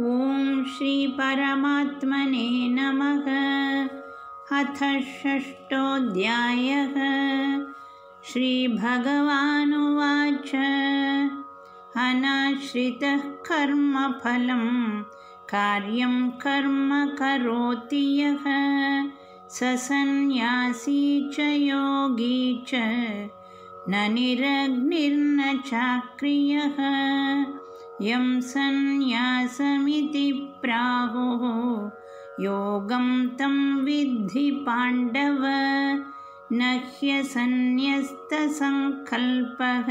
ॐ श्री परमात्मने नमः। अथ षष्ठोऽध्यायः। श्रीभगवानुवाच अनाश्रितः कर्मफलं कार्यं कर्म करोति यः स सन्न्यासी च योगी च न निरग्निर्न चाक्रियः। यं सन्न्यासमिति प्राहुः योगं तं विद्धि पाण्डव। न ह्यसन्न्यस्तसङ्कल्पः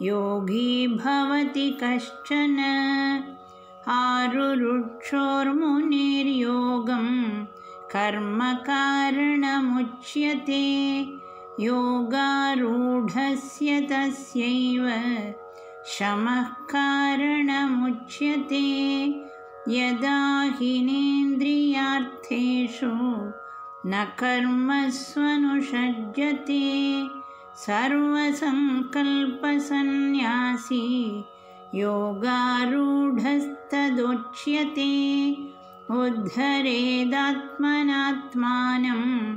योगी भवति कश्चन। आरुरुक्षोर्मुनिर्योगं कर्म कारणमुच्यते। योगारूढस्य तस्यैव शमः कारणमुच्यते। यदा हीनेन्द्रियार्थेषु न कर्मस्वनुषज्यते सर्वसङ्कल्पसन्न्यासी योगारूढस्तदुच्यते। उद्धरेदात्मनात्मानं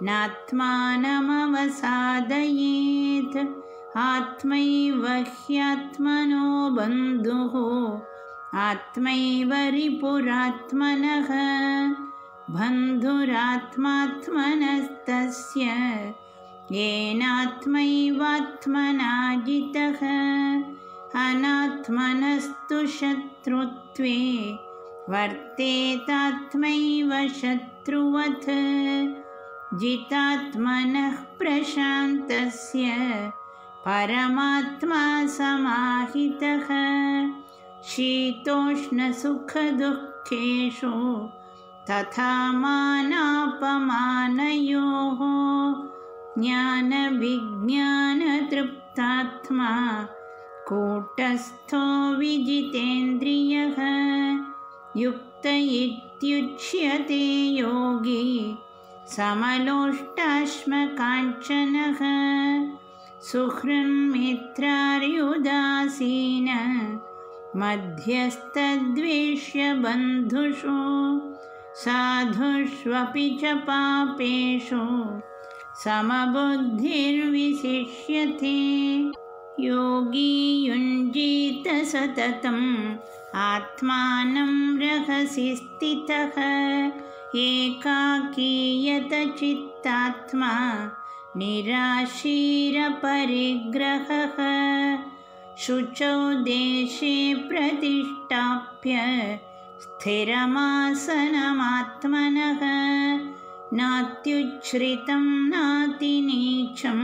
नात्मानमवसादयेत्। आत्मैव ह्यात्मनो बन्धुः आत्मैव रिपुरात्मनः। बन्धुरात्मात्मनस्तस्य येनात्मैवात्मना जितः। अनात्मनस्तु शत्रुत्वे वर्तेतात्मैव शत्रुवत्। जितात्मनः प्रशान्तस्य परमात्मा समाहितः। शीतोष्णसुखदुःखेषु तथा मानापमानयोः ज्ञानविज्ञानतृप्तात्मा कूटस्थो विजितेन्द्रियः। युक्त इत्युच्यते योगी समलोष्टाश्मकाञ्चनः। सुहृन्मित्रार्युदासीन मध्यस्थद्वेष्यबन्धुषु। साधुष्वपि च पापेषु समबुद्धिर्विशिष्यते। योगी युञ्जीत सततम् आत्मानं रहसि स्थितः। एकाकीयत चित्तात्मा निराशीरपरिग्रहः। शुचौ देशे प्रतिष्ठाप्य स्थिरमासनमात्मनः। नात्युच्छ्रितं नातिनीचं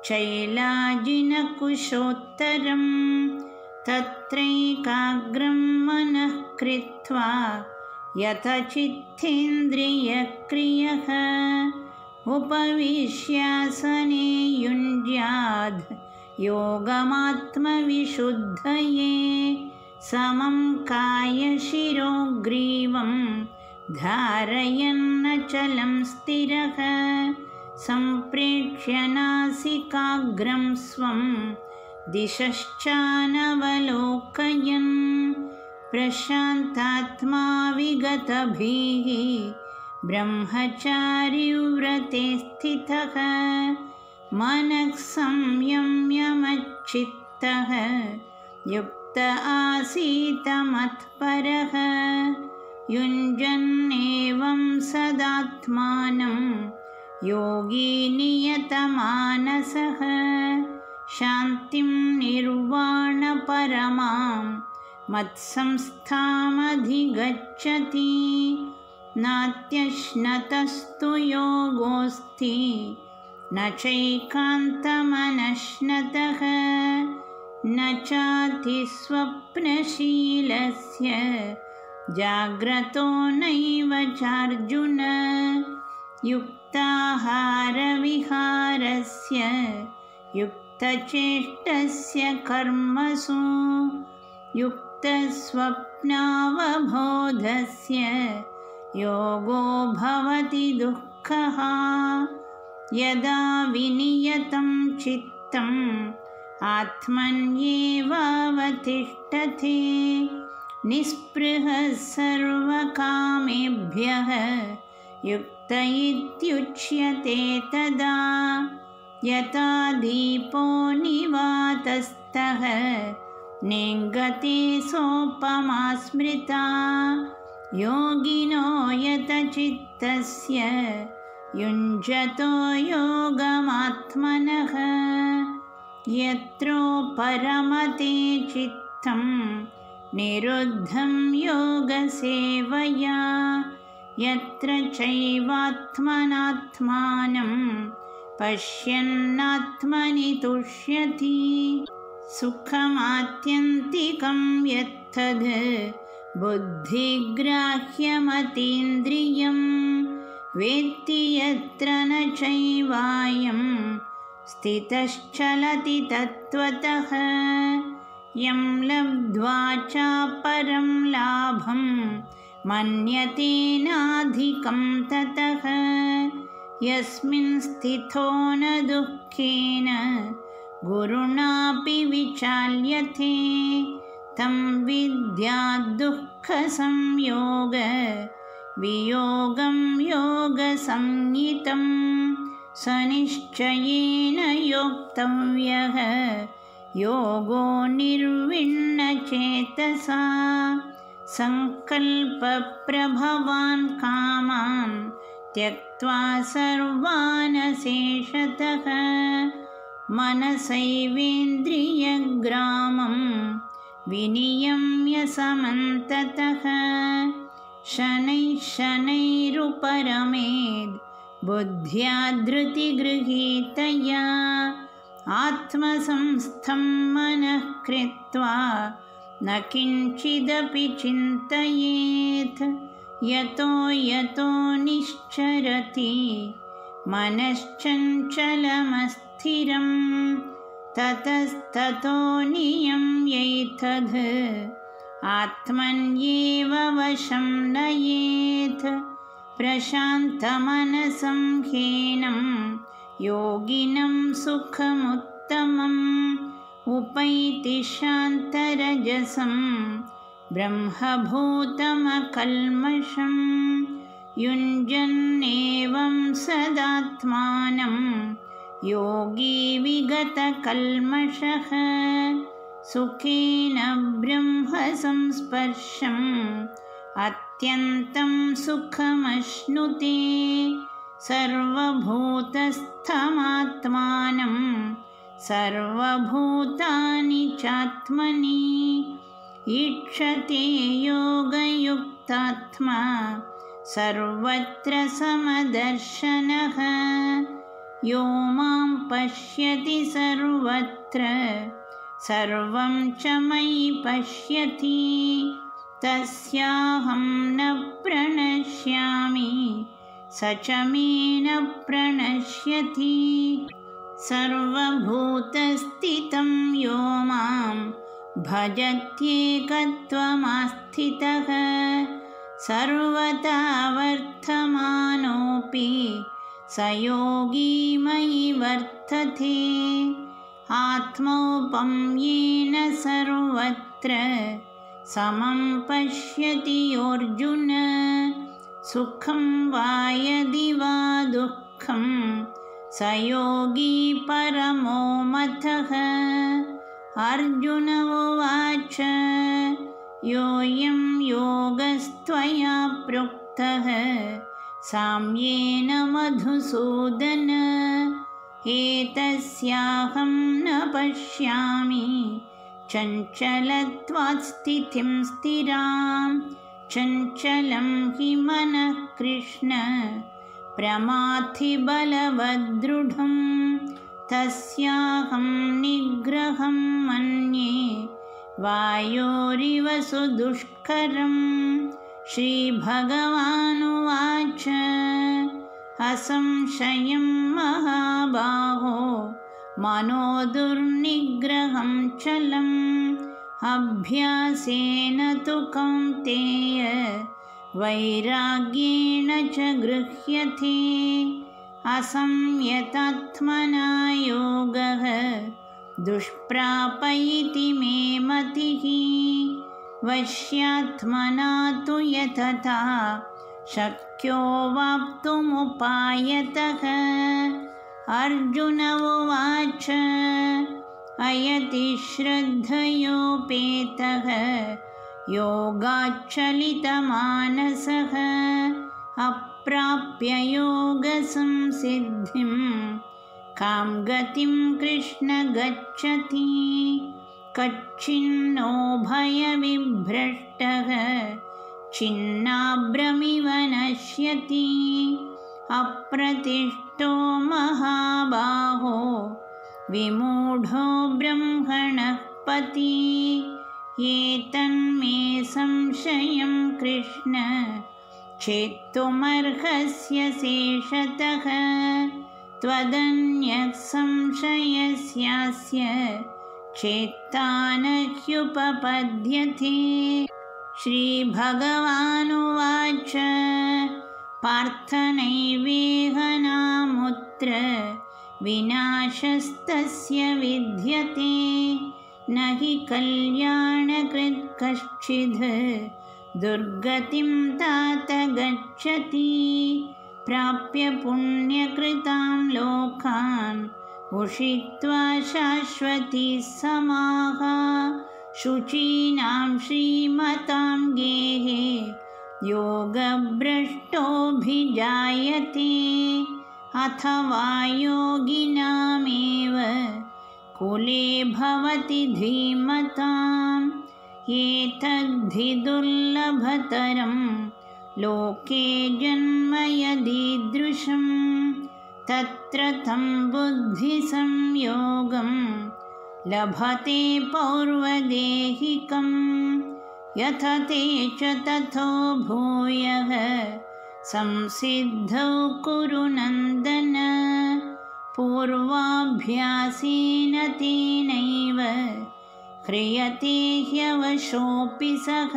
चैलाजिनकुशोत्तरम्। तत्रैकाग्रं मनः कृत्वा यतचित्तेन्द्रियक्रियः। उपविश्यासने युञ्ज्याद् योगमात्मविशुद्धये। समं कायशिरो ग्रीवं धारयन्नचलं स्थिरः। सम्प्रेक्ष्य नासिकाग्रं स्वं दिशश्चानवलोकयन्। प्रशान्तात्मा विगतभिः ब्रह्मचारिव्रते स्थितः। मनः संयम्य मच्चित्तः युक्त आसीत मत्परः। युञ्जन्नेवं सदात्मानं योगी नियतमानसः। शान्तिं निर्वाणपरमां मत्संस्थामधिगच्छति। नात्यश्नतस्तु योगोऽस्ति न चैकान्तमनश्नतः। न चातिस्वप्नशीलस्य जाग्रतो नैव चार्जुन। युक्ताहारविहारस्य युक्तचेष्टस्य कर्मसु युक्तस्वप्नावबोधस्य योगो भवति दुःखः। यदा विनियतं चित्तम् आत्मन्येवावतिष्ठते। निःस्पृहः सर्वकामेभ्यः युक्त इत्युच्यते तदा यथा दीपो निवातस्तः नेङ्गते सोपमा स्मृता योगिनो यतचित्तस्य युञ्जतो योगमात्मनः यत्रो परमते चित्तं निरुद्धं योगसेवया यत्र चैवात्मनात्मानं पश्यन्नात्मनि तुष्यति सुखमात्यन्तिकं यत्तद् बुद्धिग्राह्यमतीन्द्रियं वेत्ति यत्र न चैवायं स्थितश्चलति तत्त्वतः यं लब्ध्वा चापरं लाभं मन्यते नाधिकं ततः यस्मिन् स्थितो न दुःखेन गुरुणापि विचाल्यते तं विद्यात् दुःखसंयोग वियोगं योगसंज्ञितं स निश्चयेन योक्तव्यः योगो निर्विण्णचेतसा संकल्पप्रभवान् कामान् त्यक्त्वा सर्वान् शेषतः मनसैवेन्द्रियग्रामं विनियम्य समन्ततः शनैः शनैरुपरमेद् बुद्ध्या धृतिगृहीतया आत्मसंस्थं मनः कृत्वा न किञ्चिदपि चिन्तयेत् यतो यतो निश्चरति मनश्चञ्चलमस्थिरं ततस्ततो नियम्यैतद् आत्मन्येव वशं नयेत् प्रशान्तमनसं ह्येनं योगिनं सुखमुत्तमम् उपैति शान्तरजसं ब्रह्मभूतमकल्मषं युञ्जन्नेवं सदात्मानं योगी विगतकल्मषः सुखेन ब्रह्मसंस्पर्शम् अत्यन्तं सुखमश्नुते सर्वभूतस्थमात्मानं सर्वभूतानि चात्मनि ईक्षते योगयुक्तात्मा सर्वत्र समदर्शनः यो मां पश्यति सर्वत्र सर्वं च मयि पश्यति तस्याहं न प्रणश्यामि स च मे न प्रणश्यति सर्वभूतस्थितं यो मां भजत्येकत्वमास्थितः सर्वथा वर्तमानोऽपि स योगी मयि वर्तते आत्मौपम्येन सर्वत्र समं पश्यति अर्जुन सुखं वा यदि वा दुःखं स योगी परमो मतः अर्जुन उवाच योऽयं योगस्त्वया प्रोक्तः साम्येन मधुसूदन एतस्याहं न पश्यामि चञ्चलत्वात् स्थितिं स्थिरां चञ्चलं हि मनः कृष्ण प्रमाथि बलवदृढं तस्याहं निग्रहं मन्ये वायोरिव सुदुष्करं श्रीभगवानुवाच असंशयं महाबाहो मनो दुर्निग्रहं चलम् अभ्यासेन तु कौन्तेय वैराग्येण च गृह्यते असंयतात्मना योगः दुष्प्राप इति मे मतिः वश्यात्मना तु यतता शक्यो वाप्तुमुपायतः। अर्जुन उवाच अयति श्रद्धयोपेतः योगाच्चलितमानसः अप्राप्य योगसंसिद्धिं कां गतिं कृष्ण गच्छति। कच्छिन्नो भयविभ्रष्टः छिन्नाभ्रमिव नश्यति। अप्रतिष्ठो महाबाहो विमूढो ब्रह्मणः पथि। एतन्मे संशयं कृष्ण छेत्तुमर्हस्य शेषतः। त्वदन्यः संशयस्यास्य चेत्ता न ह्युपपद्यते। श्रीभगवानुवाच पार्थ नैवेह नामुत्र विनाशस्तस्य विद्यते। न हि कल्याणकृत् कश्चिद् दुर्गतिं तात गच्छति। प्राप्य पुण्यकृतां लोकान् उषित्वा शाश्वती समाः। शुचीनां श्रीमतां गेहे योगभ्रष्टोऽभिजायते। अथवा योगिनामेव कुले भवति धीमताम्। एतद्धि दुर्लभतरं लोके जन्म यदीदृशं। तत्र तं बुद्धिसंयोगं लभते पौर्वदेहिकं। यथते च तथो भूयः संसिद्धौ कुरु नन्दन। पूर्वाभ्यासेन तेनैव ह्रियते ह्यवशोऽपि सः।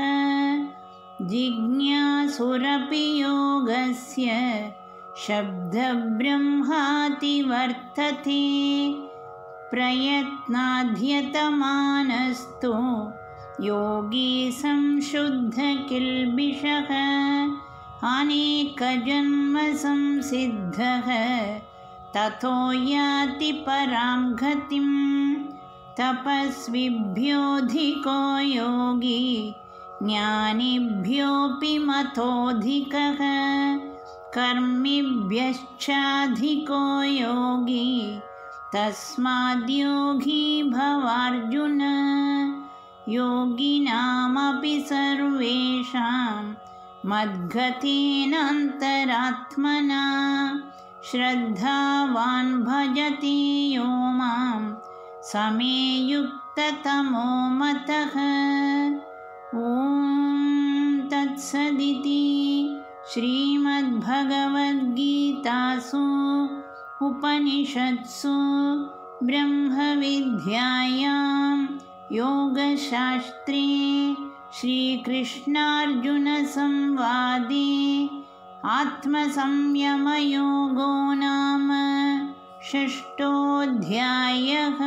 जिज्ञासुरपि योगस्य शब्दब्रह्माति वर्तते। प्रयत्नाध्यतमानस्तु योगी संशुद्धकिल्बिषः। अनेकजन्मसंसिद्धः ततो याति परां गतिं। तपस्विभ्योऽधिको योगी ज्ञानिभ्योऽपि मतोऽधिकः। कर्मिभ्यश्चाधिको योगी तस्माद्योगी भवार्जुन। योगिनामपि सर्वेषां मद्गतेनान्तरात्मना। श्रद्धावान् भजति यो मां समे युक्ततमो मतः। ॐ तत्सदिति श्रीमद्भगवद्गीतासु उपनिषत्सु ब्रह्मविद्यायां योगशास्त्रे श्रीकृष्णार्जुनसंवादे आत्मसंयमयोगो नाम 6ष्ठोऽध्यायः।